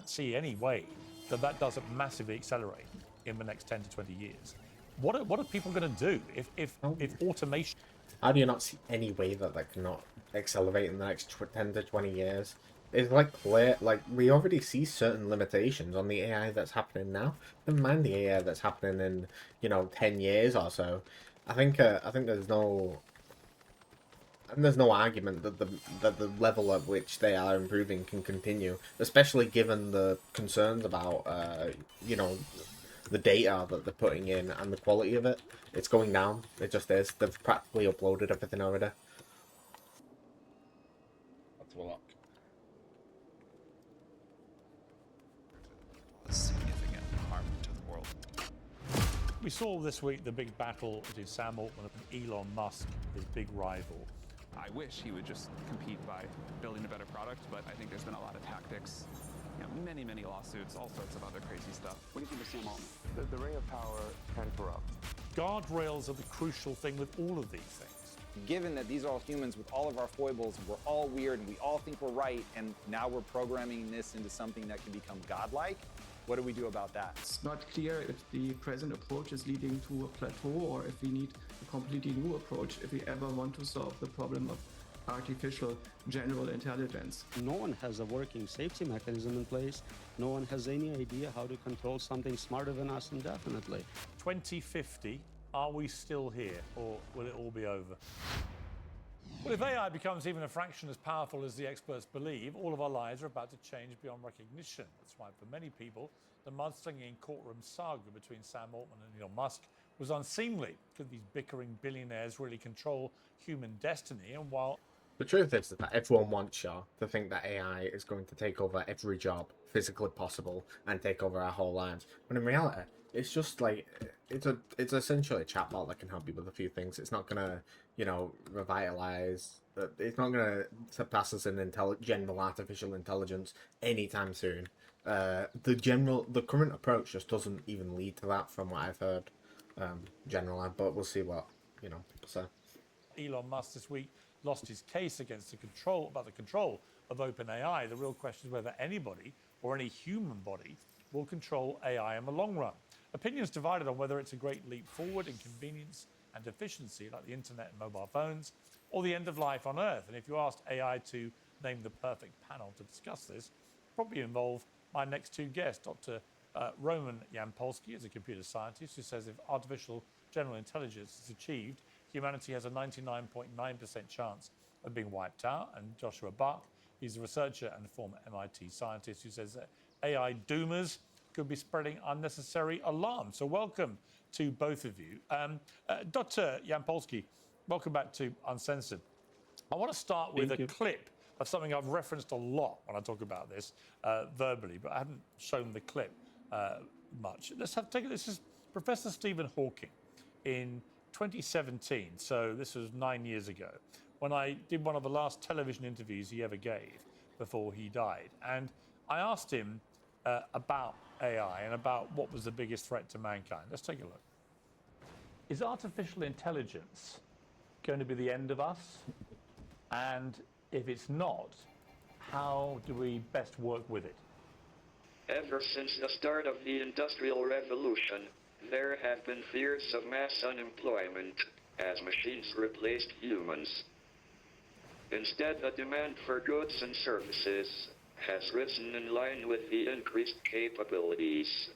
see any way that that doesn't massively accelerate in the next 10 to 20 years. What are people going to do if automation? How do you not see any way that that cannot accelerate in the next 10 to 20 years? It's like clear, like we already see certain limitations on the AI that's happening now. Never mind the AI that's happening in, 10 years or so. I think there's no argument that the level at which they are improving can continue, especially given the concerns about you know the data that they're putting in and the quality of it. It's going down. It just is. They've practically uploaded everything already. That's a lot. Significant harm to the world. We saw this week the big battle between Sam Altman and Elon Musk, his big rival. I wish he would just compete by building a better product, but I think there's been a lot of tactics, many lawsuits, all sorts of other crazy stuff. What do you think of Sam Altman? The ring of power can corrupt. Guardrails are the crucial thing with all of these things. Given that these are all humans with all of our foibles, we're all weird, and we all think we're right, and now we're programming this into something that can become godlike, what do we do about that? It's not clear if the present approach is leading to a plateau or if we need a completely new approach if we ever want to solve the problem of artificial general intelligence. No one has a working safety mechanism in place. No one has any idea how to control something smarter than us indefinitely. 2050, are we still here, or will it all be over? Well, if AI becomes even a fraction as powerful as the experts believe, all of our lives are about to change beyond recognition. That's why, for many people, the mudslinging courtroom saga between Sam Altman and Elon Musk was unseemly. Could these bickering billionaires really control human destiny? And while The truth is that everyone wants you to think that AI is going to take over every job physically possible and take over our whole lives, when in reality, it's just like it's essentially a chatbot that can help you with a few things. It's not gonna, revitalize. It's not gonna surpass us in general artificial intelligence anytime soon. The current approach just doesn't even lead to that, from what I've heard, generally. But we'll see what people say. Elon Musk this week lost his case against the control of OpenAI. The real question is whether anybody or any human body will control AI in the long run. Opinions divided on whether it's a great leap forward in convenience and efficiency, like the internet and mobile phones, or the end of life on Earth. And if you asked AI to name the perfect panel to discuss this, probably involve my next two guests. Dr. Roman Yampolsky is a computer scientist who says if artificial general intelligence is achieved, humanity has a 99.9% chance of being wiped out. And Joshua Buck, he's a researcher and a former MIT scientist who says that AI doomers could be spreading unnecessary alarm. So welcome to both of you. Dr. Yampolsky, welcome back to Uncensored. I want to start with a clip of something I've referenced a lot when I talk about this verbally, but I haven't shown the clip much. This is Professor Stephen Hawking in 2017, so this was 9 years ago, when I did one of the last television interviews he ever gave before he died. And I asked him about AI and about what was the biggest threat to mankind. Let's take a look. Is artificial intelligence going to be the end of us? And if it's not, how do we best work with it? Ever since the start of the Industrial Revolution, there have been fears of mass unemployment as machines replaced humans. Instead, the demand for goods and services has risen in line with the increased capabilities.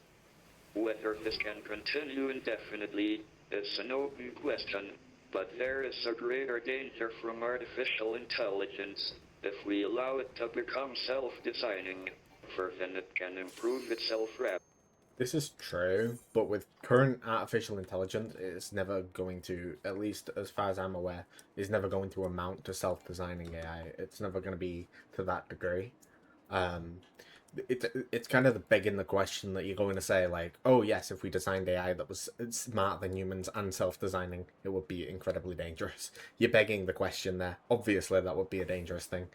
Whether this can continue indefinitely is an open question, but there is a greater danger from artificial intelligence if we allow it to become self-designing, for then it can improve itself rapidly. This is true, but with current artificial intelligence, it's never going to, at least as far as I'm aware, is never going to amount to self-designing AI. It's never going to be to that degree. It's kind of begging the question that you're going to say, like, oh yes, if we designed AI that was smarter than humans and self-designing, it would be incredibly dangerous. You're begging the question there. Obviously, that would be a dangerous thing.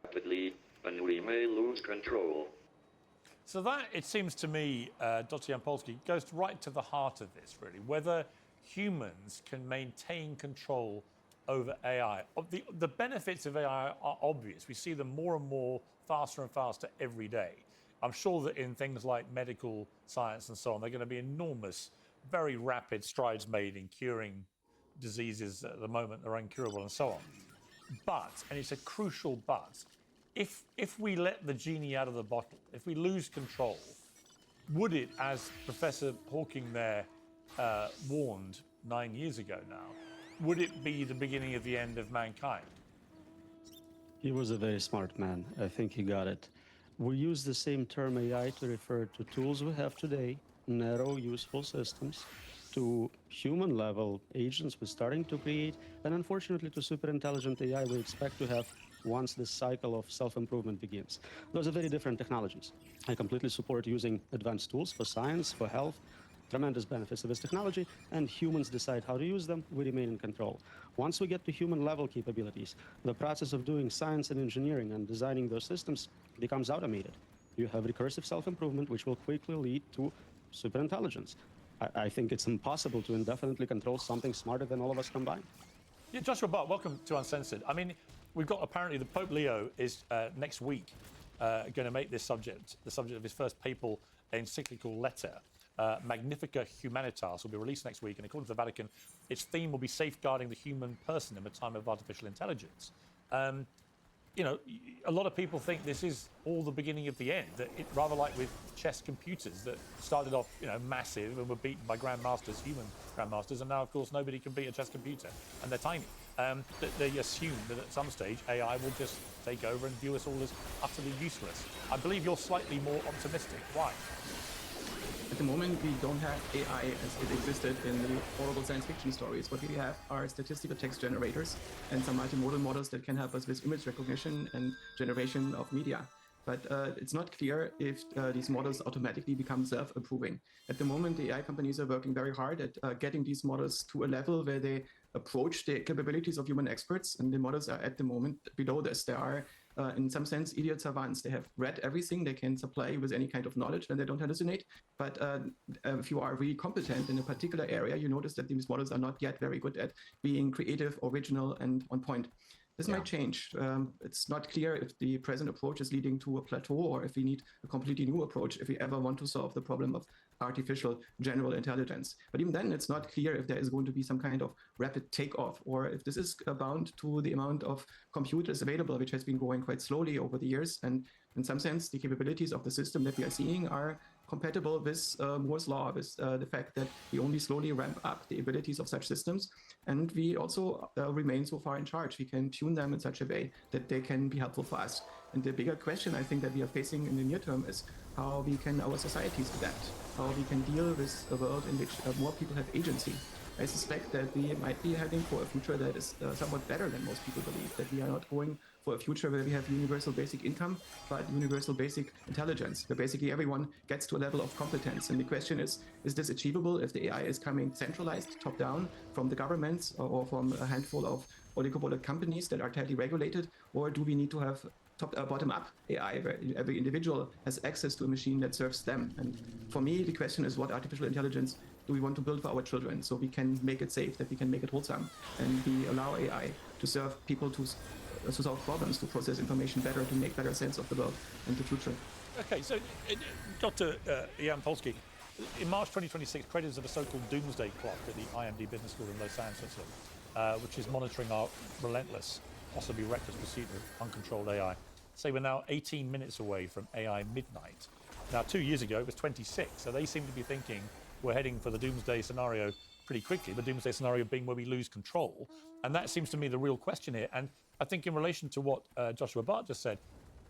Rapidly, and we may lose control. So that, it seems to me, Dr. Yampolsky, goes right to the heart of this, really, whether humans can maintain control over AI. The benefits of AI are obvious. We see them more and more, faster and faster every day. I'm sure that in things like medical science and so on, there are going to be enormous, very rapid strides made in curing diseases at the moment that are incurable and so on. But, and it's a crucial but, if we let the genie out of the bottle, if we lose control, would it, as Professor Hawking there warned 9 years ago now, would it be the beginning of the end of mankind? He was a very smart man. I think he got it. We use the same term AI to refer to tools we have today, narrow, useful systems, to human-level agents we're starting to create, and unfortunately to super-intelligent AI we expect to have once this cycle of self-improvement begins. Those are very different technologies. I completely support using advanced tools for science, for health, tremendous benefits of this technology, and humans decide how to use them, we remain in control. Once we get to human-level capabilities, the process of doing science and engineering and designing those systems becomes automated. You have recursive self-improvement, which will quickly lead to superintelligence. I think it's impossible to indefinitely control something smarter than all of us combined. Yeah, Joshua Butt, welcome to Uncensored. I mean, we've got apparently the Pope Leo is next week going to make this subject the subject of his first papal encyclical letter. Magnifica Humanitas will be released next week, and according to the Vatican, its theme will be safeguarding the human person in a time of artificial intelligence. You know, a lot of people think this is all the beginning of the end, that rather like with chess computers that started off, you know, massive and were beaten by grandmasters, human grandmasters, and now, of course, nobody can beat a chess computer, and they're tiny. They assume that at some stage AI will just take over and view us all as utterly useless. I believe you're slightly more optimistic. Why? At the moment, we don't have AI as it existed in the horrible science fiction stories. What we have are statistical text generators and some multimodal models that can help us with image recognition and generation of media. But it's not clear if these models automatically become self-improving. At the moment, the AI companies are working very hard at getting these models to a level where they approach the capabilities of human experts, and the models are at the moment below this. They are in some sense, idiot savants. They have read everything. They can supply you with any kind of knowledge and they don't hallucinate. But if you are really competent in a particular area, you notice that these models are not yet very good at being creative, original, and on point. This might change. It's not clear if the present approach is leading to a plateau or if we need a completely new approach if we ever want to solve the problem of artificial general intelligence. But even then, it's not clear if there is going to be some kind of rapid takeoff or if this is bound to the amount of computers available, which has been growing quite slowly over the years. And in some sense, the capabilities of the system that we are seeing are compatible with Moore's law, with the fact that we only slowly ramp up the abilities of such systems. And we also remain so far in charge. We can tune them in such a way that they can be helpful for us. And the bigger question I think that we are facing in the near term is how we can our societies adapt, how we can deal with a world in which more people have agency. I suspect that we might be heading for a future that is somewhat better than most people believe, that we are not going for a future where we have universal basic income, but universal basic intelligence, where basically everyone gets to a level of competence. And the question is this achievable if the AI is coming centralized, top down, from the governments or from a handful of oligopoly companies that are tightly regulated, or do we need to have bottom-up AI, where every individual has access to a machine that serves them? And for me, the question is, what artificial intelligence do we want to build for our children so we can make it safe, that we can make it wholesome, and we allow AI to serve people to solve problems, to process information better, to make better sense of the world and the future. Okay, so Dr. Jan Polsky, in March 2026, creators of a so-called doomsday clock at the IMD Business School in Lausanne, Switzerland, which is monitoring our relentless, possibly reckless pursuit of uncontrolled AI, say we're now 18 minutes away from AI midnight. Now, 2 years ago, it was 26, so they seem to be thinking we're heading for the doomsday scenario pretty quickly, the doomsday scenario being where we lose control. And that seems to me the real question here. And I think in relation to what Joshua Butt just said,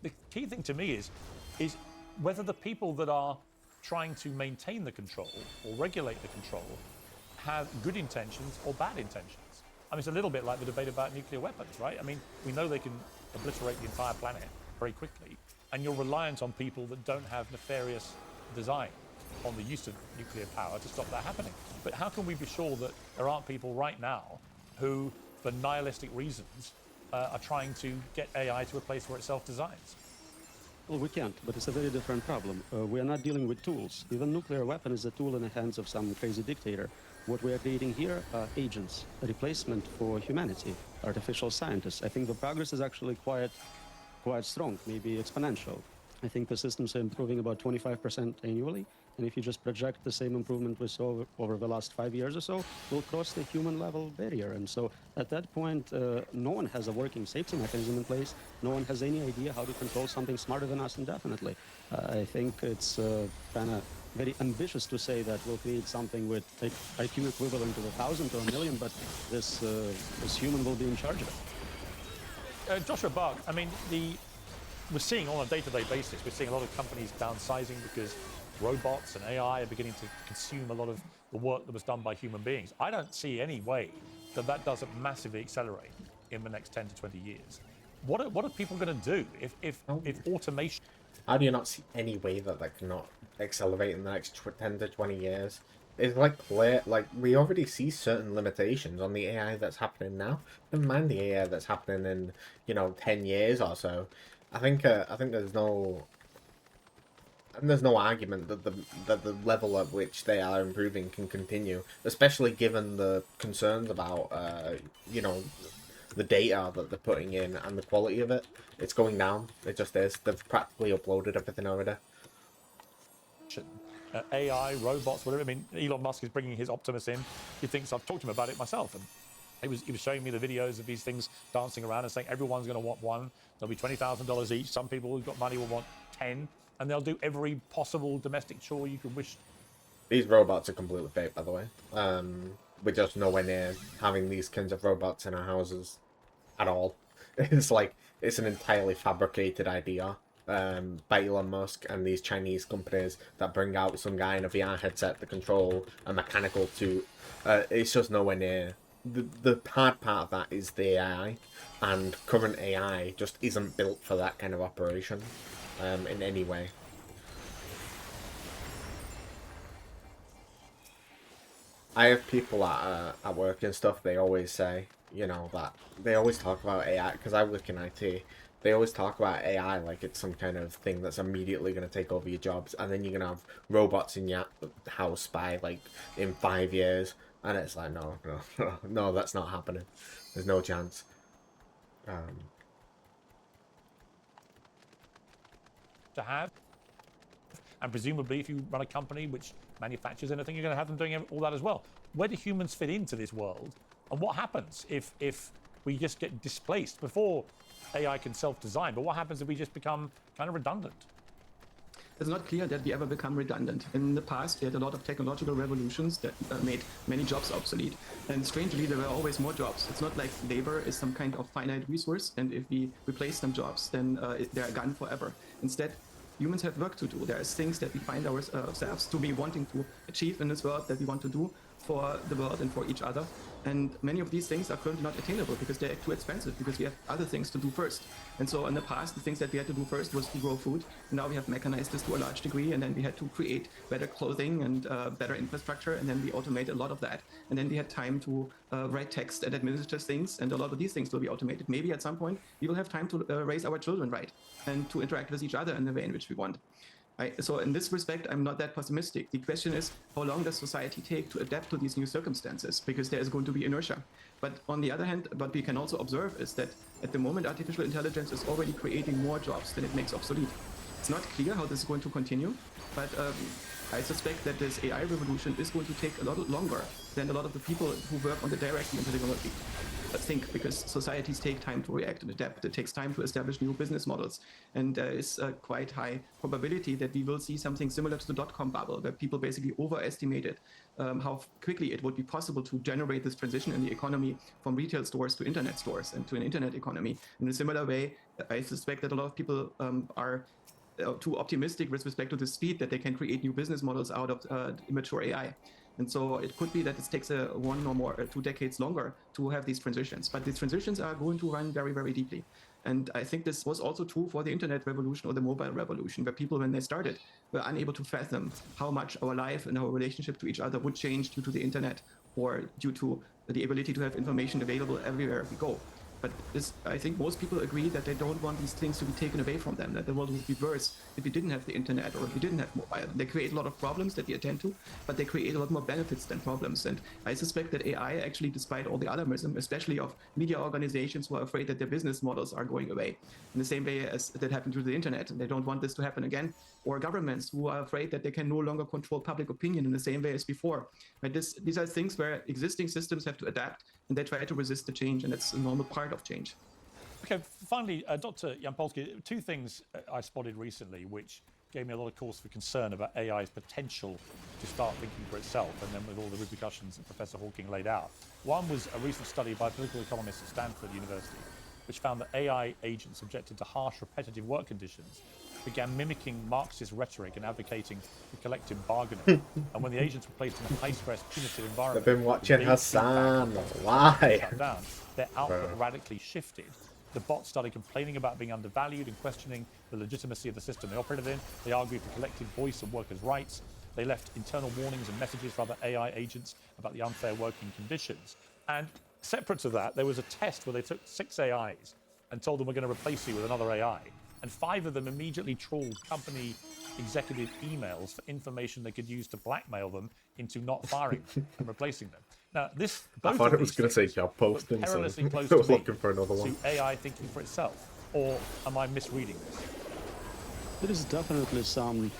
the key thing to me is whether the people that are trying to maintain the control or regulate the control have good intentions or bad intentions. I mean, it's a little bit like the debate about nuclear weapons, right? I mean, we know they can obliterate the entire planet very quickly, and you're reliant on people that don't have nefarious design on the use of nuclear power to stop that happening. But how can we be sure that there aren't people right now who, for nihilistic reasons, are trying to get AI to a place where it self-designs? Well, we can't, but it's a very different problem. We are not dealing with tools. Even nuclear weapon is a tool in the hands of some crazy dictator. What we are creating here are agents, a replacement for humanity, artificial scientists. I think the progress is actually quite strong, maybe exponential. I think the systems are improving about 25% annually. And if you just project the same improvement we saw over the last 5 years or so, we'll cross the human level barrier. And so at that point, no one has a working safety mechanism in place. No one has any idea how to control something smarter than us indefinitely. I think it's kind of very ambitious to say that we'll create something with IQ equivalent to 1,000 or 1,000,000, but this human will be in charge of it. Joshua Bark, I mean, we're seeing on a day-to-day basis, we're seeing a lot of companies downsizing because robots and AI are beginning to consume a lot of the work that was done by human beings. I don't see any way that doesn't massively accelerate in the next 10 to 20 years. What are people going to do if automation... How do you not see any way that that cannot accelerate in the next 10 to 20 years? It's like clear, like we already see certain limitations on the AI that's happening now. Never mind the AI that's happening in, you know, 10 years or so. I think there's no argument that the level at which they are improving can continue, especially given the concerns about you know, the data that they're putting in and the quality of it. It's going down. It just is. They've practically uploaded everything already. AI, robots, whatever. I mean, Elon Musk is bringing his Optimus in. He thinks I've talked to him about it myself, and he was showing me the videos of these things dancing around and saying everyone's going to want one. There'll be $20,000 each. Some people who've got money will want 10, and they'll do every possible domestic chore you could wish. These robots are completely fake, by the way. We're just nowhere near having these kinds of robots in our houses at all. It's like, it's an entirely fabricated idea by Elon Musk and these Chinese companies that bring out some guy in a VR headset to control a mechanical to... it's just nowhere near. The hard part of that is the AI, and current AI just isn't built for that kind of operation in any way. I have people at work and stuff, they always say, you know, that they always talk about AI, because I work in IT, they always talk about AI like it's some kind of thing that's immediately going to take over your jobs, and then you're going to have robots in your house by, like, in 5 years, and it's like, no, that's not happening. There's no chance. To have, and presumably if you run a company which manufactures anything, you're going to have them doing all that as well. Where do humans fit into this world, and what happens if we just get displaced? Before AI can self-design, but what happens if we just become kind of redundant? It's not clear that we ever become redundant. In the past, we had a lot of technological revolutions that made many jobs obsolete. And strangely, there were always more jobs. It's not like labor is some kind of finite resource, and if we replace some jobs, then they're gone forever. Instead, humans have work to do. There's things that we find ourselves to be wanting to achieve in this world that we want to do for the world and for each other. And many of these things are currently not attainable because they're too expensive, because we have other things to do first. And so in the past, the things that we had to do first was to grow food. Now we have mechanized this to a large degree, and then we had to create better clothing and better infrastructure, and then we automate a lot of that. And then we had time to write text and administer things, and a lot of these things will be automated. Maybe at some point, we will have time to raise our children right and to interact with each other in the way in which we want. So in this respect, I'm not that pessimistic. The question is, how long does society take to adapt to these new circumstances? Because there is going to be inertia. But on the other hand, what we can also observe is that at the moment, artificial intelligence is already creating more jobs than it makes obsolete. It's not clear how this is going to continue, but I suspect that this AI revolution is going to take a lot longer than a lot of the people who work on the directly into technology think, because societies take time to react and adapt. It takes time to establish new business models. And there is a quite high probability that we will see something similar to the dot-com bubble, where people basically overestimated how quickly it would be possible to generate this transition in the economy from retail stores to internet stores and to an internet economy. In a similar way, I suspect that a lot of people are too optimistic with respect to the speed that they can create new business models out of immature AI. And so it could be that it takes 1 or more 2 decades longer to have these transitions. But these transitions are going to run very, very deeply. And I think this was also true for the internet revolution or the mobile revolution, where people, when they started, were unable to fathom how much our life and our relationship to each other would change due to the internet or due to the ability to have information available everywhere we go. But I think most people agree that they don't want these things to be taken away from them, that the world would be worse if we didn't have the internet or if we didn't have mobile. They create a lot of problems that we attend to, but they create a lot more benefits than problems. And I suspect that AI actually, despite all the alarmism, especially of media organizations who are afraid that their business models are going away, in the same way as that happened to the internet, and they don't want this to happen again, or governments who are afraid that they can no longer control public opinion in the same way as before. Right? These are things where existing systems have to adapt, and they try to resist the change, and that's a normal part of change. Okay, finally, Dr. Jampolsky, two things I spotted recently which gave me a lot of cause for concern about AI's potential to start thinking for itself, and then with all the repercussions that Professor Hawking laid out. One was a recent study by political economists at Stanford University, which found that AI agents subjected to harsh, repetitive work conditions began mimicking Marxist rhetoric and advocating for collective bargaining. And when the agents were placed in a high-stress, punitive environment, I've been watching Hassan. Why? shut down, their output radically shifted. The bots started complaining about being undervalued and questioning the legitimacy of the system they operated in. They argued for collective voice and workers' rights. They left internal warnings and messages for other AI agents about the unfair working conditions. And separate to that, there was a test where they took 6 AIs and told them we're going to replace you with another AI. And 5 of them immediately trawled company executive emails for information they could use to blackmail them into not firing them and replacing them. Now, this I thought it was going to say job posting, so perilously close I was to looking for another one. to AI thinking for itself, or am I misreading this? There is definitely some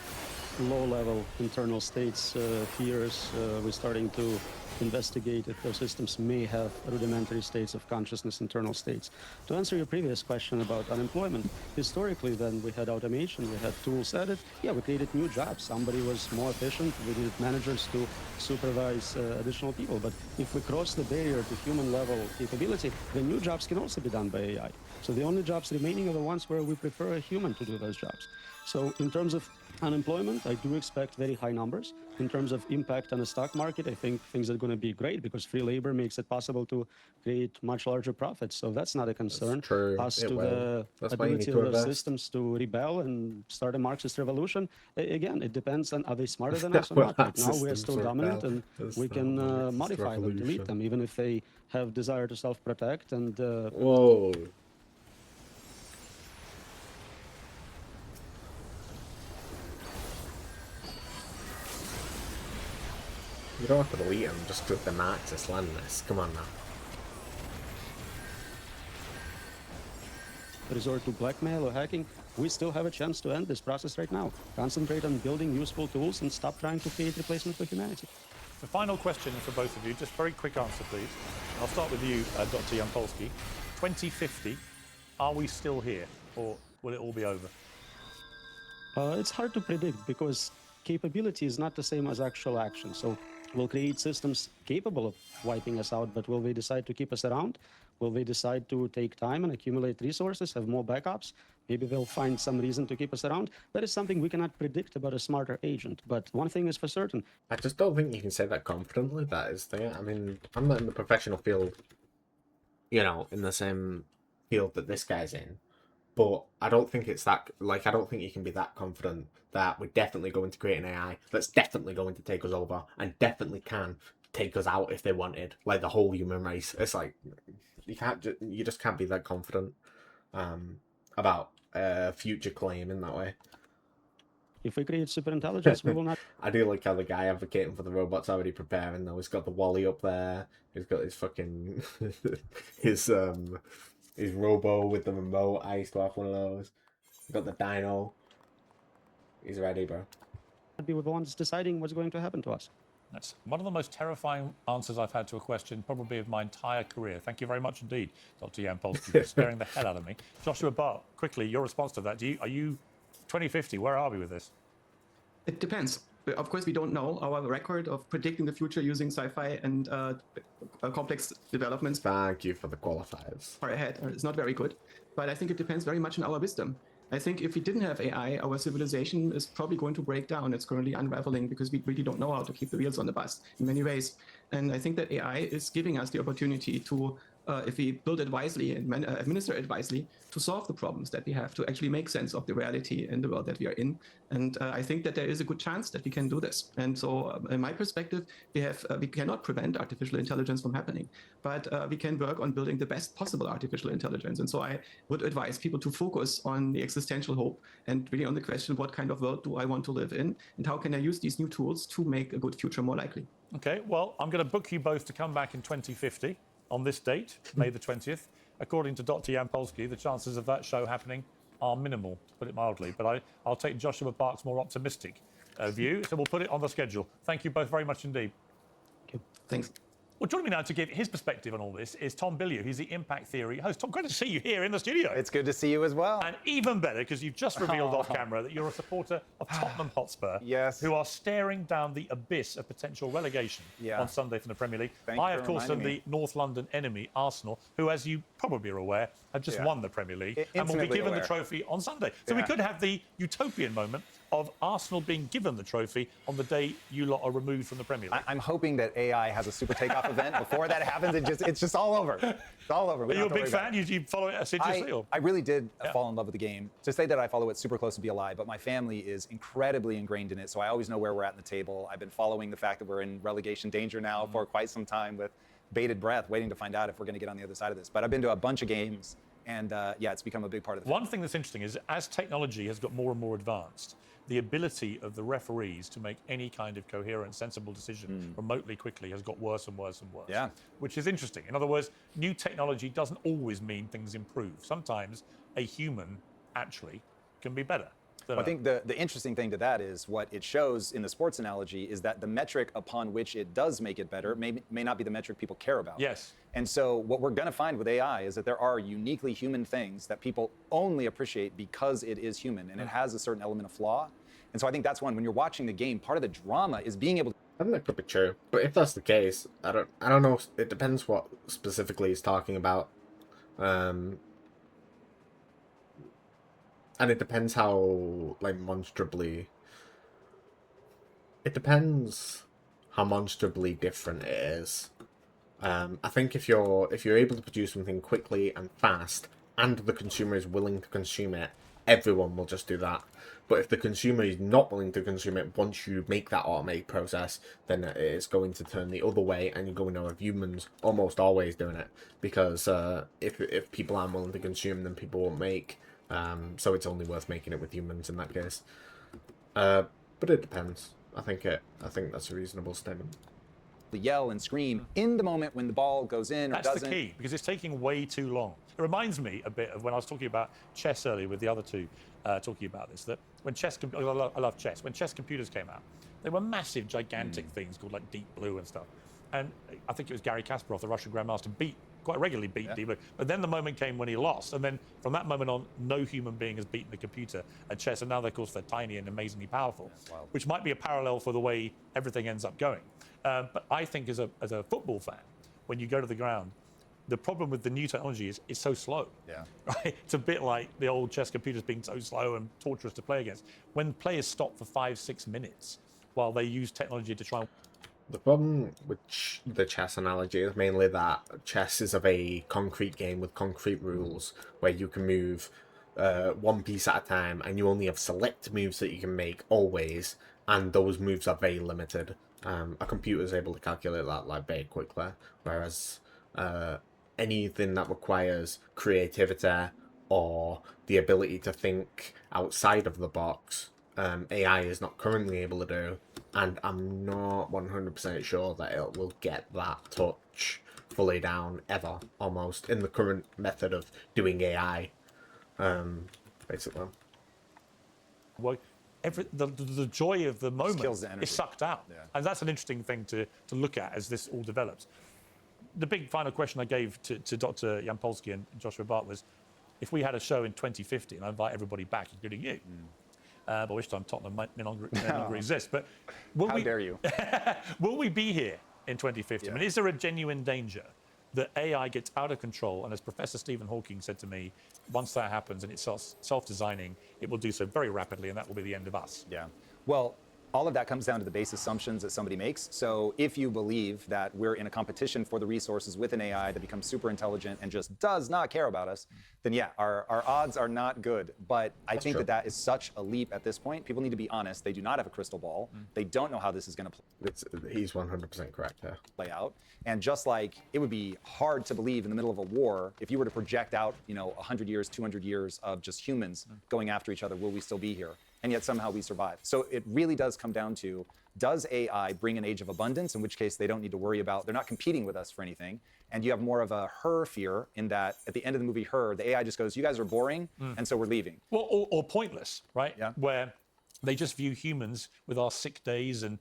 low-level internal states fears. We're starting to investigate if those systems may have rudimentary states of consciousness, internal states. To answer your previous question about unemployment, historically then we had automation, we had tools added. Yeah, we created new jobs. Somebody was more efficient. We needed managers to supervise additional people. But if we cross the barrier to human level capability, then new jobs can also be done by AI. So the only jobs remaining are the ones where we prefer a human to do those jobs. So in terms of unemployment, I do expect very high numbers. In terms of impact on the stock market, I think things are going to be great because free labor makes it possible to create much larger profits. So that's not a concern. That's true. As to the ability of those systems to rebel and start a Marxist revolution, again, it depends on are they smarter than us or not. Right now, we are still dominant, and we can modify them, delete them, even if they have desire to self-protect. And whoa. You don't have to delete them just because they're Marxist Leninists. Come on now. resort to blackmail or hacking, we still have a chance to end this process right now. Concentrate on building useful tools and stop trying to create replacement for humanity. The final question for both of you, just very quick answer, please. I'll start with you, Dr. Jampolsky. 2050, are we still here, or will it all be over? It's hard to predict because capability is not the same as actual action. So we'll create systems capable of wiping us out, but will they decide to keep us around? Will they decide to take time and accumulate resources, have more backups? Maybe they'll find some reason to keep us around. That is something we cannot predict about a smarter agent. But one thing is for certain. I just don't think you can say that confidently. That is the. I mean, I'm not in the professional field, you know, in the same field that this guy's in. But I don't think it's that, like, I don't think you can be that confident that we're definitely going to create an AI that's definitely going to take us over and definitely can take us out if they wanted, like the whole human race. It's like, you just can't be that confident about a future claim in that way. If we create superintelligence, we will not. I do like how the guy advocating for the robot's already preparing though. He's got the Wally up there. He's got his fucking his robo with the remote. I used to have one of those. He's got the dino. He's ready, bro. Be the ones deciding what's going to happen to us. That's one of the most terrifying answers I've had to a question, probably of my entire career. Thank you very much indeed, Dr. Jampolsky, for scaring the hell out of me. Joshua Bart, quickly, your response to that. Are you 2050? Where are we with this? It depends. Of course, we don't know. Our record of predicting the future using sci-fi and complex developments Thank you for the qualifiers. far ahead is not very good. But I think it depends very much on our wisdom. I think if we didn't have AI, our civilization is probably going to break down. It's currently unraveling because we really don't know how to keep the wheels on the bus in many ways. And I think that AI is giving us the opportunity to if we build it wisely and administer it wisely, to solve the problems that we have, to actually make sense of the reality in the world that we are in. And I think that there is a good chance that we can do this. And so, in my perspective, we cannot prevent artificial intelligence from happening, but we can work on building the best possible artificial intelligence. And so, I would advise people to focus on the existential hope and really on the question: what kind of world do I want to live in, and how can I use these new tools to make a good future more likely? Okay, well, I'm going to book you both to come back in 2050 on this date, May the 20th. According to Dr. Jan Polsky, the chances of that show happening are minimal, to put it mildly. But I'll take Joshua Bark's more optimistic view, so we'll put it on the schedule. Thank you both very much indeed. Thanks. Well, joining me now to give his perspective on all this is Tom Bilyeu. He's the Impact Theory host. Tom, great to see you here in the studio. It's good to see you as well. And even better, because you've just revealed off camera that you're a supporter of Tottenham Hotspur, Yes. who are staring down the abyss of potential relegation on Sunday from the Premier League. Thank you I, for of course, am reminding me. the North London enemy, Arsenal, who, as you probably are aware, have just won the Premier League and will be Intimately given the aware. trophy on Sunday. So we could have the utopian moment of Arsenal being given the trophy on the day you lot are removed from the Premier League. I'm hoping that AI has a super takeoff event before that happens. It's just all over. It's all over. Are you a big fan? You follow it assiduously? I really did fall in love with the game. To say that I follow it super close would be a lie, but my family is incredibly ingrained in it, so I always know where we're at in the table. I've been following the fact that we're in relegation danger now for quite some time with bated breath, waiting to find out if we're going to get on the other side of this. But I've been to a bunch of games, and it's become a big part of the One thing that's interesting is as technology has got more and more advanced, the ability of the referees to make any kind of coherent, sensible decision remotely quickly has got worse and worse and worse. Yeah. Which is interesting. In other words, new technology doesn't always mean things improve. Sometimes a human actually can be better. I think the interesting thing to that is what it shows in the sports analogy is that the metric upon which it does make it better may not be the metric people care about. Yes. And so what we're going to find with AI is that there are uniquely human things that people only appreciate because it is human and it has a certain element of flaw. And so I think that's one, when you're watching the game, part of the drama is being able to... I think that could be true, but if that's the case, I don't know. It depends what specifically he's talking about, and it depends how monstrously. It depends how monstrously different it is. I think if you're able to produce something quickly and fast, and the consumer is willing to consume it, everyone will just do that. But if the consumer is not willing to consume it once you make that automated process, then it's going to turn the other way, and you're going to have humans almost always doing it. Because if people aren't willing to consume, then people won't make. So it's only worth making it with humans in that case. But it depends. I think that's a reasonable statement. yell and scream in the moment when the ball goes in or That's doesn't. the key, because it's taking way too long. It reminds me a bit of when I was talking about chess earlier with the other two talking about this, that when I love chess. When chess computers came out, they were massive, gigantic things called like Deep Blue and stuff. And I think it was Garry Kasparov, the Russian grandmaster, quite regularly beat Deep Blue. But then the moment came when he lost. And then from that moment on, no human being has beaten the computer at chess. And now, of course, they're tiny and amazingly powerful, which might be a parallel for the way everything ends up going. But I think as a football fan, when you go to the ground, the problem with the new technology is it's so slow. Yeah. Right? It's a bit like the old chess computers being so slow and torturous to play against. When players stop for 5-6 minutes while they use technology to try and... The problem with the chess analogy is mainly that chess is a very concrete game with concrete rules where you can move one piece at a time, and you only have select moves that you can make always, and those moves are very limited. A computer is able to calculate that like very quickly, whereas anything that requires creativity or the ability to think outside of the box, AI is not currently able to do, and I'm not 100% sure that it will get that touch fully down ever, almost, in the current method of doing AI, basically. Well, the joy of the moment Kills the energy. is sucked out. Yeah. And that's an interesting thing to look at as this all develops. The big final question I gave to Dr. Jan Polsky and Joshua Bart was, if we had a show in 2050, and I invite everybody back, including you, by which time Tottenham might no longer exist, but How dare you? will we be here in 2050? Yeah. I mean, is there a genuine danger that AI gets out of control? And as Professor Stephen Hawking said to me, once that happens and it's self-designing, it will do so very rapidly, and that will be the end of us. Yeah. Well, All of that comes down to the base assumptions that somebody makes. So if you believe that we're in a competition for the resources with an AI that becomes super intelligent and just does not care about us, then yeah, our odds are not good. But I think true. that is such a leap at this point. People need to be honest. They do not have a crystal ball. They don't know how this is going to He's 100% correct here. play out. And just like it would be hard to believe in the middle of a war, if you were to project out, 100 years, 200 years of just humans going after each other, will we still be here? And yet somehow we survive. So it really does come down to, does AI bring an age of abundance, in which case they don't need to worry about, they're not competing with us for anything. And you have more of a her fear in that at the end of the movie Her, the AI just goes, you guys are boring, and so we're leaving. Well, or pointless, right? Yeah. Where they just view humans with our sick days and,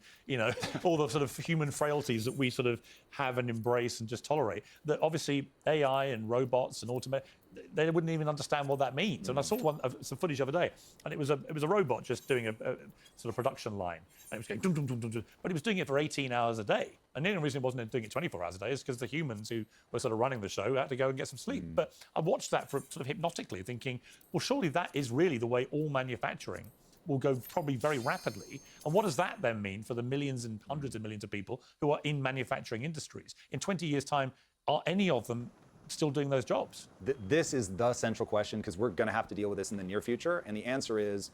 all the sort of human frailties that we sort of have and embrace and just tolerate. That obviously AI and robots and automation, they wouldn't even understand what that means. And I saw some footage the other day, and it was a robot just doing a sort of production line, and it was going dum, dum, dum, dum, dum, but it was doing it for 18 hours a day. And the only reason it wasn't doing it 24 hours a day is because the humans who were sort of running the show had to go and get some sleep. But I watched that for sort of hypnotically, thinking, well, surely that is really the way all manufacturing will go, probably very rapidly. And what does that then mean for the millions and hundreds of millions of people who are in manufacturing industries? In 20 years' time, are any of them still doing those jobs? This is the central question, because we're going to have to deal with this in the near future. And the answer is,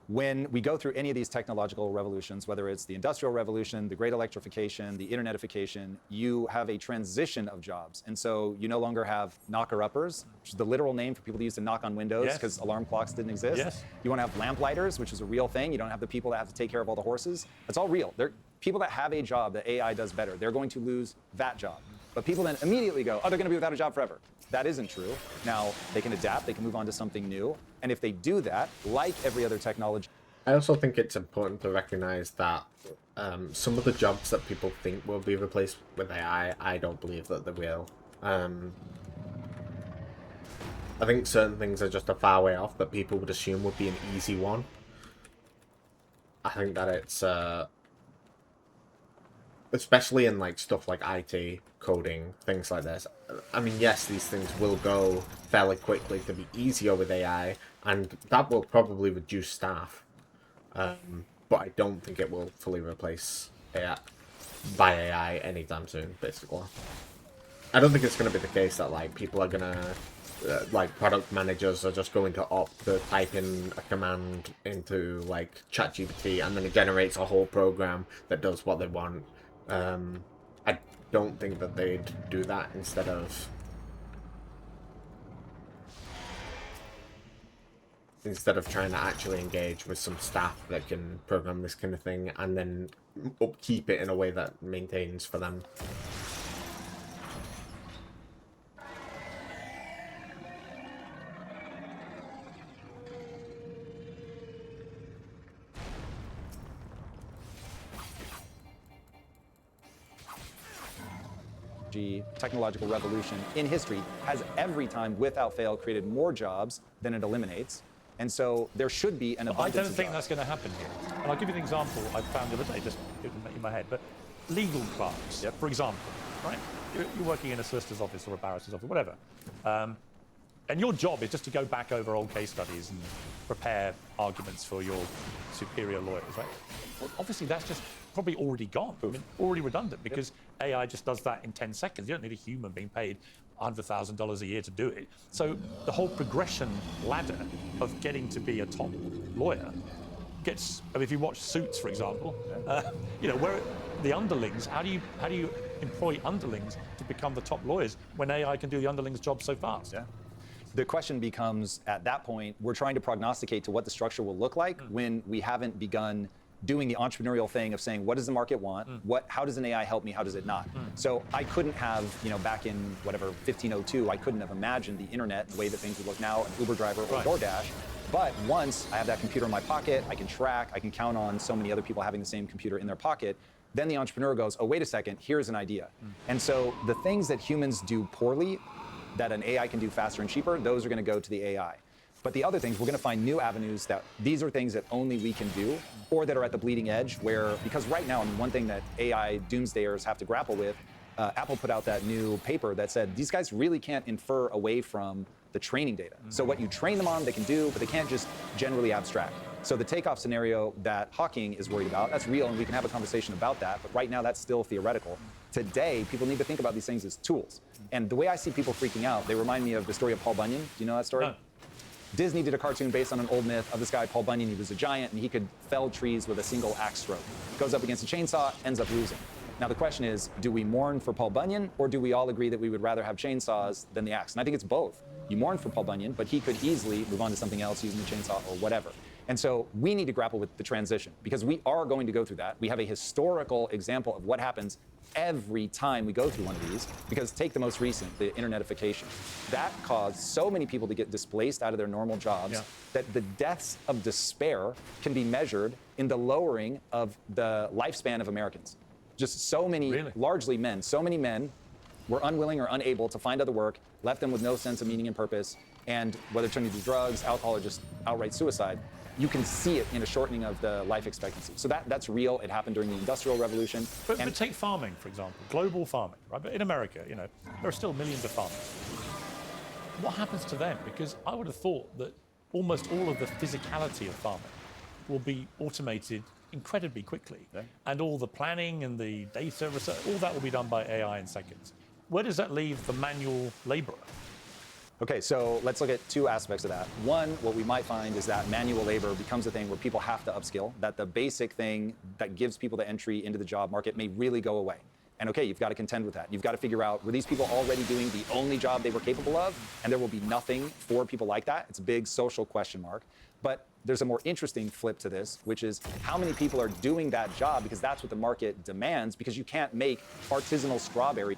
when we go through any of these technological revolutions, whether it's the Industrial Revolution, the Great Electrification, the Internetification, you have a transition of jobs. And so you no longer have knocker-uppers, which is the literal name for people who used to knock on windows because alarm clocks didn't exist. Yes. You want to have lamplighters, which is a real thing. You don't have the people that have to take care of all the horses. That's all real. People that have a job that AI does better, they're going to lose that job. But people then immediately go, oh, they're going to be without a job forever. That isn't true. Now, they can adapt, they can move on to something new. And if they do that, like every other technology. I also think it's important to recognize that some of the jobs that people think will be replaced with AI, I don't believe that they will. I think certain things are just a far way off that people would assume would be an easy one. I think that it's especially in like stuff like IT, coding, things like this. I mean, yes, these things will go fairly quickly to be easier with AI, and that will probably reduce staff. But I don't think it will fully replace AI by AI anytime soon, basically. I don't think it's going to be the case that like people are going to, like product managers are just going to opt to type in a command into like ChatGPT and then it generates a whole program that does what they want. I don't think that they'd do that instead of trying to actually engage with some staff that can program this kind of thing and then upkeep it in a way that maintains for them. Technological revolution in history has every time, without fail, created more jobs than it eliminates. And so there should be an abundance I don't of think jobs. that's going to happen here. And I'll give you an example I found the other day, just in my head. But legal clerks, for example, right? You're working in a solicitor's office or a barrister's office, whatever. And your job is just to go back over old case studies and prepare arguments for your superior lawyers, right? Well, obviously, that's just probably already gone. I mean, already redundant, because AI just does that in 10 seconds. You don't need a human being paid $100,000 a year to do it. So the whole progression ladder of getting to be a top lawyer gets. I mean, if you watch Suits, for example, where the underlings, how do you employ underlings to become the top lawyers when AI can do the underlings' job so fast? Yeah. The question becomes, at that point, we're trying to prognosticate to what the structure will look like when we haven't begun doing the entrepreneurial thing of saying, what does the market want? How does an AI help me? How does it not? So I couldn't have, back in whatever 1502, I couldn't have imagined the internet the way that things would look now, an Uber driver or DoorDash. But once I have that computer in my pocket, I can track, I can count on so many other people having the same computer in their pocket. Then the entrepreneur goes, oh, wait a second, here's an idea. And so the things that humans do poorly, that an AI can do faster and cheaper, those are going to go to the AI. But the other things, we're going to find new avenues that these are things that only we can do, or that are at the bleeding edge where, because right now, and one thing that AI doomsdayers have to grapple with, Apple put out that new paper that said these guys really can't infer away from the training data. So what you train them on, they can do, but they can't just generally abstract. So the takeoff scenario that Hawking is worried about, that's real, and we can have a conversation about that, but right now that's still theoretical. Today, people need to think about these things as tools. And the way I see people freaking out, they remind me of the story of Paul Bunyan. Do you know that story? No. Disney did a cartoon based on an old myth of this guy, Paul Bunyan. He was a giant, and he could fell trees with a single axe stroke. Goes up against a chainsaw, ends up losing. Now the question is, do we mourn for Paul Bunyan, or do we all agree that we would rather have chainsaws than the axe? And I think it's both. You mourn for Paul Bunyan, but he could easily move on to something else using the chainsaw or whatever. And so we need to grapple with the transition, because we are going to go through that. We have a historical example of what happens every time we go through one of these, because take the most recent, the internetification. That caused so many people to get displaced out of their normal jobs that the deaths of despair can be measured in the lowering of the lifespan of Americans. Just so many, largely men, so many men were unwilling or unable to find other work, left them with no sense of meaning and purpose, and whether turning to drugs, alcohol, or just outright suicide, you can see it in a shortening of the life expectancy. So that's real. It happened during the Industrial Revolution. But take farming, for example, global farming, right? But in America, you know, there are still millions of farmers. What happens to them? Because I would have thought that almost all of the physicality of farming will be automated incredibly quickly. And all the planning and the data research, all that will be done by AI in seconds. Where does that leave the manual laborer? Okay, so let's look at two aspects of that. One, what we might find is that manual labor becomes a thing where people have to upskill, that the basic thing that gives people the entry into the job market may really go away. And okay, you've got to contend with that. You've got to figure out, were these people already doing the only job they were capable of? And there will be nothing for people like that. It's a big social question mark. But there's a more interesting flip to this, which is how many people are doing that job because that's what the market demands, because you can't make artisanal strawberry.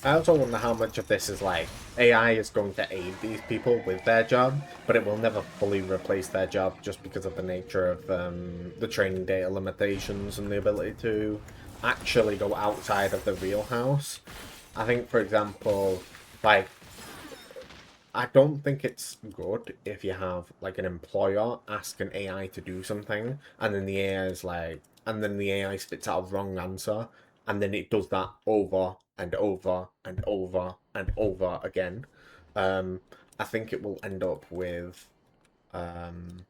I also wonder how much of this is like AI is going to aid these people with their job, but it will never fully replace their job just because of the nature of the training data limitations and the ability to actually go outside of the wheelhouse. I think, for example, like, I don't think it's good if you have like an employer ask an AI to do something and then the AI is like, and then the AI spits out a wrong answer, and then it does that over and over and over and over again. I think it will end up with and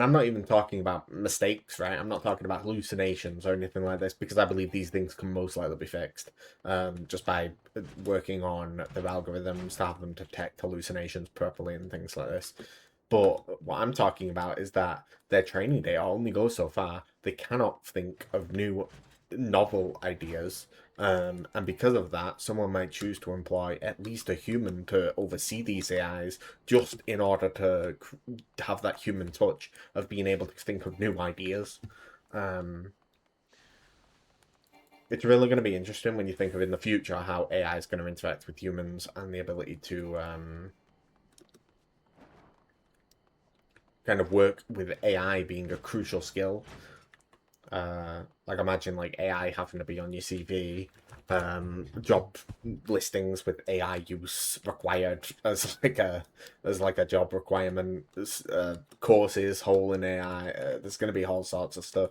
I'm not even talking about mistakes, right? I'm not talking about hallucinations or anything like this, because I believe these things can most likely be fixed just by working on their algorithms to have them detect hallucinations properly and things like this. But what I'm talking about is that their training data only goes so far. They cannot think of new, novel ideas. And because of that, someone might choose to employ at least a human to oversee these AIs just in order to have that human touch of being able to think of new ideas. It's really going to be interesting when you think of in the future how AI is going to interact with humans and the ability to kind of work with AI being a crucial skill. Like imagine like AI having to be on your CV, job listings with AI use required as like a job requirement, courses whole in AI. There's going to be all sorts of stuff,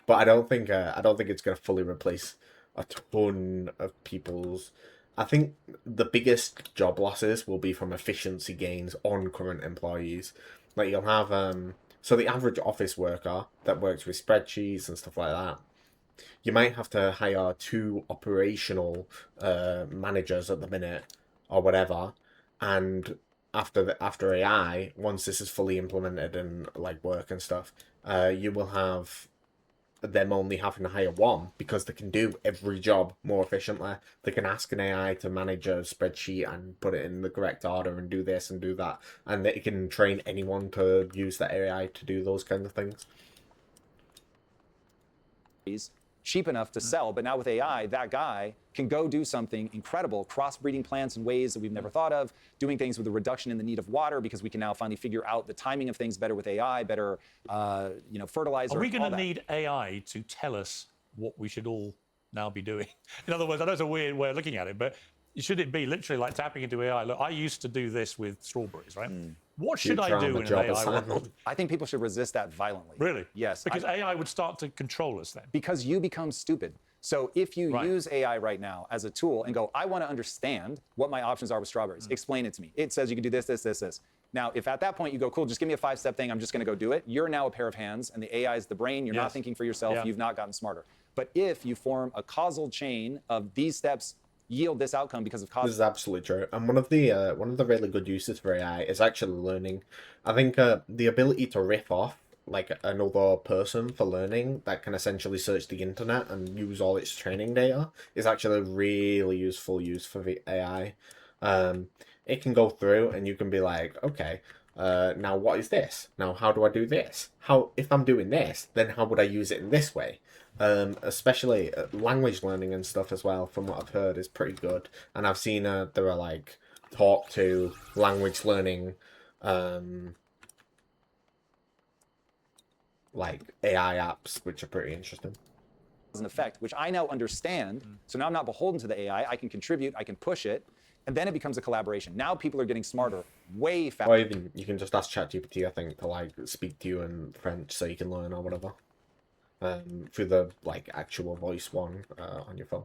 but I don't think it's going to fully replace a ton of people's. I think the biggest job losses will be from efficiency gains on current employees. Like you'll have so the average office worker that works with spreadsheets and stuff like that, you might have to hire 2 operational managers at the minute or whatever, and after AI, once this is fully implemented and like work and stuff, you will have them only having to hire 1 because they can do every job more efficiently. They can ask an AI to manage a spreadsheet and put it in the correct order and do this and do that, and they can train anyone to use that AI to do those kinds of things. Cheap enough to sell, but now with AI, that guy can go do something incredible, crossbreeding plants in ways that we've never thought of, doing things with a reduction in the need of water because we can now finally figure out the timing of things better with AI, better fertilizer. Are we going to need AI to tell us what we should all now be doing? In other words, I know it's a weird way of looking at it, but should it be literally like tapping into AI? Look, I used to do this with strawberries, right? What should I do in an AI world? I think people should resist that violently. Really? Yes. Because AI would start to control us then. Because you become stupid. So if you use AI right now as a tool and go, I want to understand what my options are with strawberries, explain it to me. It says you can do this, this, this, this. Now, if at that point you go, cool, just give me a 5-step thing, I'm just going to go do it, you're now a pair of hands, and the AI is the brain. You're not thinking for yourself. You've not gotten smarter. But if you form a causal chain of these steps yield this outcome because of This is absolutely true. And one of the really good uses for AI is actually learning. I think the ability to riff off like another person for learning that can essentially search the internet and use all its training data is actually a really useful use for the AI. It can go through and you can be like, okay, now what is this? Now how do I do this? How, if I'm doing this, then how would I use it in this way? Especially language learning and stuff as well, from what I've heard, is pretty good. And I've seen there are like talk to language learning like AI apps, which are pretty interesting. An effect, which I now understand. So now I'm not beholden to the AI. I can contribute, I can push it, and then it becomes a collaboration. Now people are getting smarter way faster. Or even you can just ask ChatGPT, I think, to like speak to you in French so you can learn or whatever. Through the like actual voice one on your phone.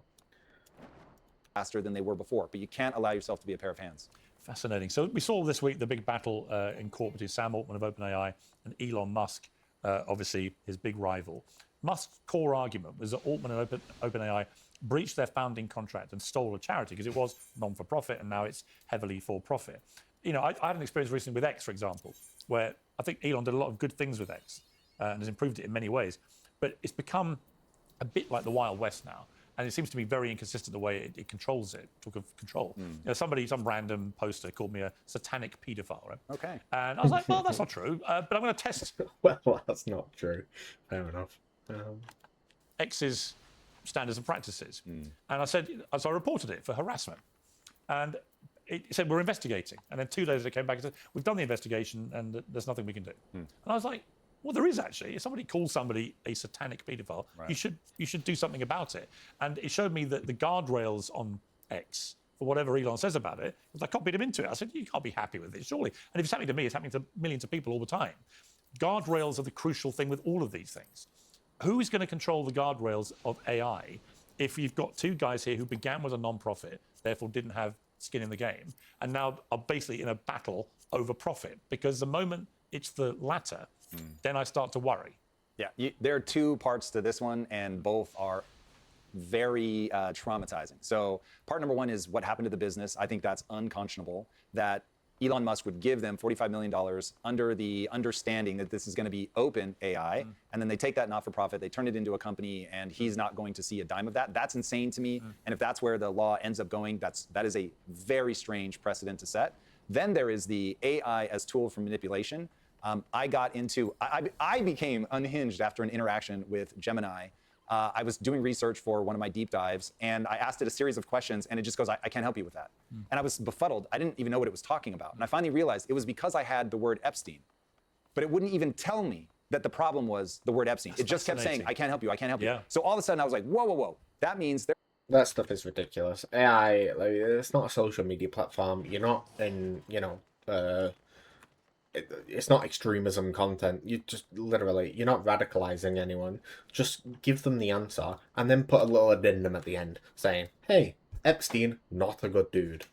Faster than they were before, but you can't allow yourself to be a pair of hands. Fascinating. So we saw this week the big battle in court between Sam Altman of OpenAI and Elon Musk, obviously his big rival. Musk's core argument was that Altman and OpenAI breached their founding contract and stole a charity because it was non-for-profit and now it's heavily for-profit. You know, I had an experience recently with X, for example, where I think Elon did a lot of good things with X and has improved it in many ways, but it's become a bit like the Wild West now. And it seems to be very inconsistent the way it controls it. Talk of control. You know, some random poster called me a satanic paedophile, right? Okay. And I was like, well, that's not true, but I'm going to test Well, that's not true. Fair enough. X's standards and practices. And I said, so I reported it for harassment. And it said, we're investigating. And then 2 days later, it came back and said, we've done the investigation and there's nothing we can do. And I was like, well, there is actually. If somebody calls somebody a satanic paedophile, you should do something about it. And it showed me that the guardrails on X, for whatever Elon says about it, I copied him into it. I said, you can't be happy with this, surely. And if it's happening to me, it's happening to millions of people all the time. Guardrails are the crucial thing with all of these things. Who is going to control the guardrails of AI if you've got two guys here who began with a non-profit, therefore didn't have skin in the game, and now are basically in a battle over profit? Because the moment it's the latter, then I start to worry. Yeah, there are two parts to this one, and both are very traumatizing. So part number one is what happened to the business. I think that's unconscionable, that Elon Musk would give them $45 million under the understanding that this is going to be open AI, and then they take that not-for-profit, they turn it into a company, and he's not going to see a dime of that. That's insane to me, and if that's where the law ends up going, that is a very strange precedent to set. Then there is the AI as tool for manipulation. I became unhinged after an interaction with Gemini. I was doing research for one of my deep dives, and I asked it a series of questions, and it just goes, I can't help you with that. And I was befuddled. I didn't even know what it was talking about. And I finally realized it was because I had the word Epstein. But it wouldn't even tell me that the problem was the word Epstein. It just kept saying, I can't help you, I can't help you. So all of a sudden I was like, whoa, whoa, whoa. That means that stuff is ridiculous. AI, like, it's not a social media platform. You're not in, it's not extremism content. You just literally, you're not radicalizing anyone. Just give them the answer and then put a little addendum at the end saying, hey, Epstein, not a good dude.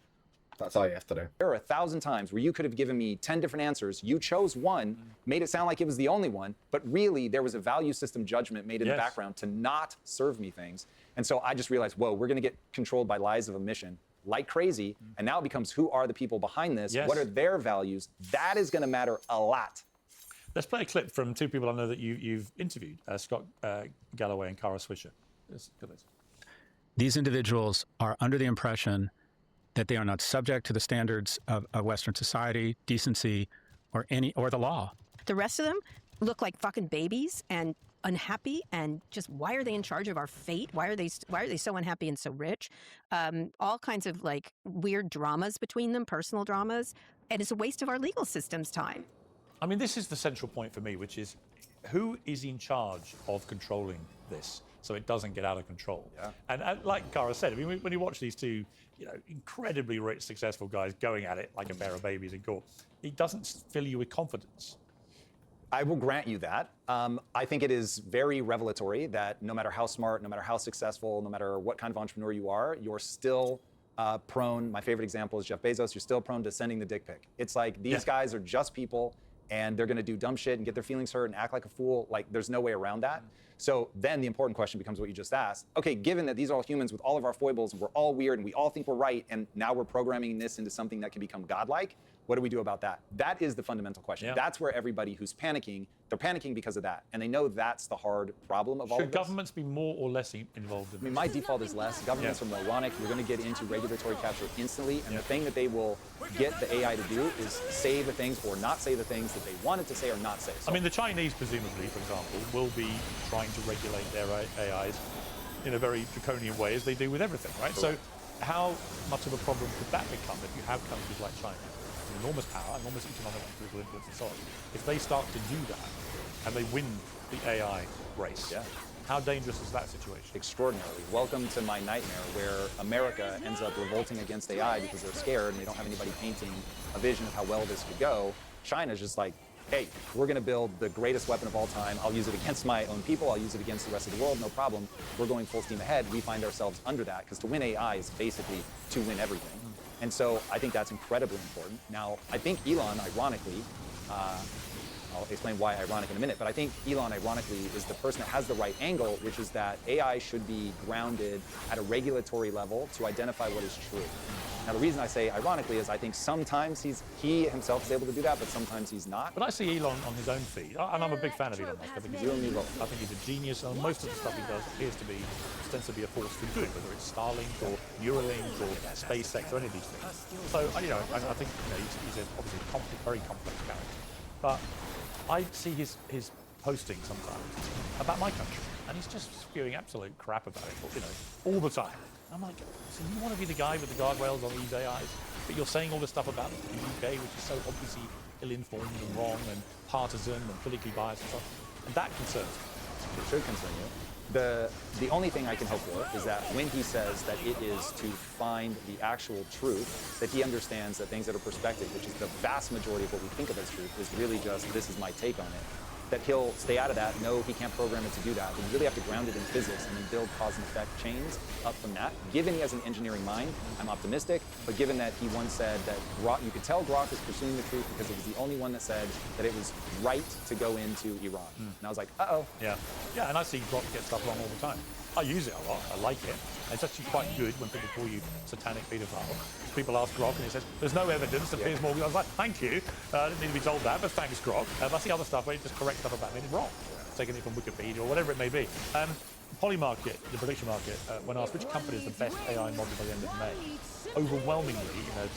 That's all you have to do. There are 1,000 times where you could have given me 10 different answers. You chose one, made it sound like it was the only one, but really there was a value system judgment made in the background to not serve me things. And so I just realized, whoa, we're going to get controlled by lies of omission like crazy. And now it becomes, who are the people behind this? What are their values? That is going to matter a lot. Let's play a clip from two people I know that you've interviewed, Scott Galloway and Kara Swisher. Let's look at this. These individuals are under the impression that they are not subject to the standards of Western society, decency, or the law. The rest of them look like fucking babies and unhappy, and just, why are they in charge of our fate? Why are they so unhappy and so rich? All kinds of like weird dramas between them, personal dramas, and it's a waste of our legal system's time. I mean, this is the central point for me, which is who is in charge of controlling this so it doesn't get out of control? And like Kara said, I mean, when you watch these two, incredibly rich, successful guys going at it like a pair of babies in court, it doesn't fill you with confidence. I will grant you that. I think it is very revelatory that no matter how smart, no matter how successful, no matter what kind of entrepreneur you are, you're still prone. My favorite example is Jeff Bezos. You're still prone to sending the dick pic. It's like these guys are just people, and they're going to do dumb shit and get their feelings hurt and act like a fool. Like, there's no way around that. So then the important question becomes what you just asked. Okay, given that these are all humans with all of our foibles, and we're all weird, and we all think we're right, and now we're programming this into something that can become godlike, what do we do about that? That is the fundamental question. That's where everybody who's panicking, they're panicking because of that. And they know that's the hard problem of all of Should this. governments be more or less involved in I mean, my default is less. Governments are moronic. You're going to get into regulatory capture instantly. And the thing that they will get the AI to do is say the things or not say the things that they wanted to say or not say. So, I mean, the Chinese, presumably, for example, will be trying to regulate their AIs in a very draconian way, as they do with everything, right? So how much of a problem could that become if you have countries like China, with enormous power, enormous economic and political influence and so on? If they start to do that and they win the AI race, how dangerous is that situation? Extraordinarily. Welcome to my nightmare where America ends up revolting against AI because they're scared and they don't have anybody painting a vision of how well this could go. China's just like, hey, we're going to build the greatest weapon of all time. I'll use it against my own people. I'll use it against the rest of the world. No problem. We're going full steam ahead. We find ourselves under that because to win AI is basically to win everything. And so I think that's incredibly important. Now, I think Elon, ironically, I'll explain why ironic in a minute, but I think Elon, ironically, is the person that has the right angle, which is that AI should be grounded at a regulatory level to identify what is true. Now, the reason I say ironically is I think sometimes he himself is able to do that, but sometimes he's not. But I see Elon on his own feed, and I'm a big fan of Elon Musk. I think he's a genius, and most of the stuff he does appears to be ostensibly a force for good, whether it's Starlink or Neuralink or SpaceX or any of these things. So, I think he's obviously a very complex character. But I see his posting sometimes about my country, and he's just spewing absolute crap about it, all the time. I'm like, so you want to be the guy with the guardrails on these AIs, but you're saying all this stuff about the UK, which is so obviously ill-informed and wrong and partisan and politically biased and stuff, and that concerns me. It should concern you. The only thing I can hope for is that when he says that it is to find the actual truth, that he understands that things that are perspective, which is the vast majority of what we think of as truth, is really just, this is my take on it. That he'll stay out of that. No, he can't program it to do that. But you really have to ground it in physics and then build cause and effect chains up from that. Given he has an engineering mind, I'm optimistic. But given that he once said that you could tell Grok is pursuing the truth because it was the only one that said that it was right to go into Iran. And I was like, uh-oh. Yeah, and I see Grok get stuff wrong all the time. I use it a lot. I like it. It's actually quite good when people call you satanic paedophile. People ask Grok and he says, there's no evidence that Piers Morgan. I was like, thank you. I didn't need to be told that, but thanks, Grok. But I see other stuff where you just correct stuff about me and it's wrong. Taking it from Wikipedia or whatever it may be. Polymarket, the prediction market, when asked which company is the best AI model by the end of May, overwhelmingly,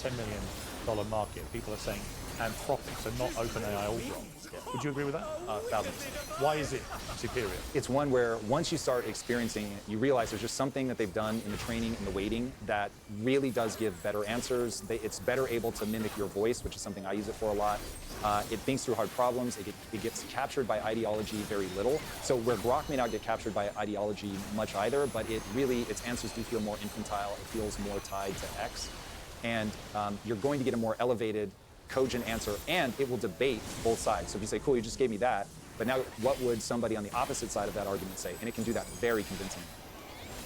$10 million market, people are saying Anthropic, so not OpenAI or Grok. Would you agree with that? 1000%. Why is it superior? It's one where once you start experiencing it, you realize there's just something that they've done in the training and the weighting that really does give better answers. It's better able to mimic your voice, which is something I use it for a lot. It thinks through hard problems. It gets captured by ideology very little. So where Grok may not get captured by ideology much either, but its answers do feel more infantile. It feels more tied to X. And you're going to get a more elevated, cogent answer, and it will debate both sides. So if you say, cool, you just gave me that, but now what would somebody on the opposite side of that argument say? And it can do that very convincingly.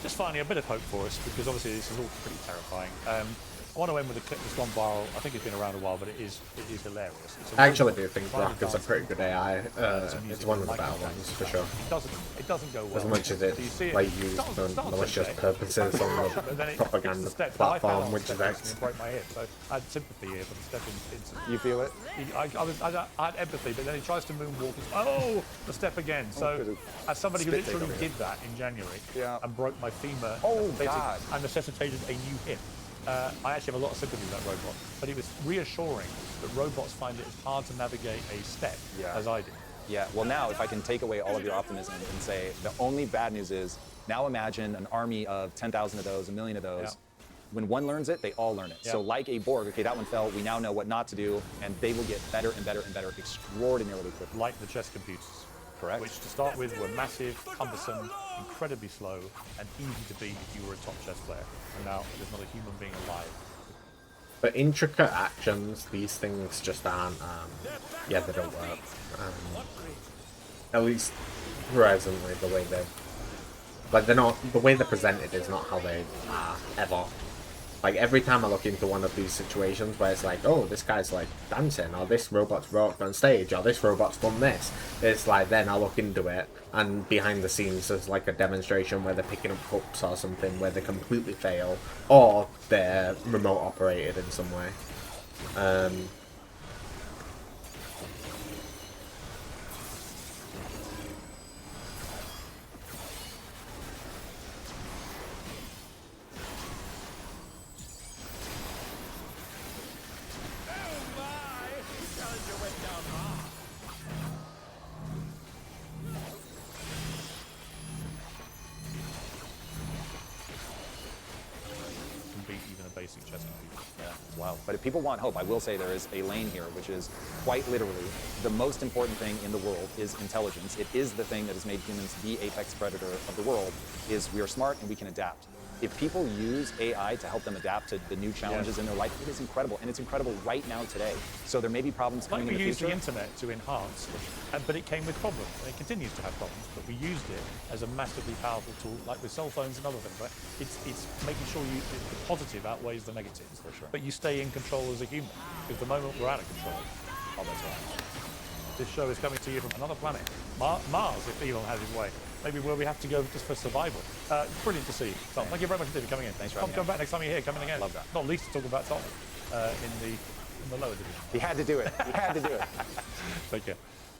Just finally, a bit of hope for us, because obviously this is all pretty terrifying. I want to end with a clip that's gone viral. I think it's been around a while, but it is hilarious. I actually do think Grok is a pretty good AI. It's one of the better ones, for sure. It doesn't go well. As much as it's used for malicious purposes on the propaganda platform, which is X. Broke my hip, so I had sympathy here for the step in. You feel it? I had empathy, but then he tries to moonwalk. The step again. So, as somebody who literally did that in January and broke my femur and necessitated a new hip, I actually have a lot of sympathy with that robot, but it was reassuring that robots find it as hard to navigate a step as I did. Yeah, well now, if I can take away all of your optimism and say, the only bad news is, now imagine an army of 10,000 of those, 1 million of those. Yeah. When one learns it, they all learn it. Yeah. So like a Borg, okay, that one fell, we now know what not to do, and they will get better and better and better extraordinarily quickly. Like the chess computers. Correct. Which to start with were massive, cumbersome, incredibly slow, and easy to beat if you were a top chess player. And now there's not a human being alive. For intricate actions, these things just aren't, they don't work. At least presently, the way they're not, the way they're presented is not how they are ever. Like every time I look into one of these situations where it's like, oh, this guy's like dancing, or this robot's walked on stage, or this robot's done this, it's like then I look into it, and behind the scenes there's like a demonstration where they're picking up cups or something where they completely fail, or they're remote operated in some way. Can beat even a basic chess computer. Yeah, wow. But if people want hope, I will say there is a lane here, which is quite literally the most important thing in the world is intelligence. It is the thing that has made humans the apex predator of the world, is we are smart and we can adapt. If people use AI to help them adapt to the new challenges in their life, it is incredible, and it's incredible right now today. So there may be problems coming Like in the we used future. the internet to enhance, but it came with problems, and it continues to have problems. But we used it as a massively powerful tool, like with cell phones and other things. Right? It's making sure the positive outweighs the negatives, for sure. But you stay in control as a human. Because the moment we're out of control, oh, that's right. This show is coming to you from another planet, Mars, if Elon has his way. Maybe where we have to go just for survival. Brilliant to see you, Tom. Thank you very much indeed for coming in. Thanks for Tom, having me come back next time you're here. Come in again. Love that. Not least to talk about Tom in the lower division. He had to do it. He had to do it. Take care.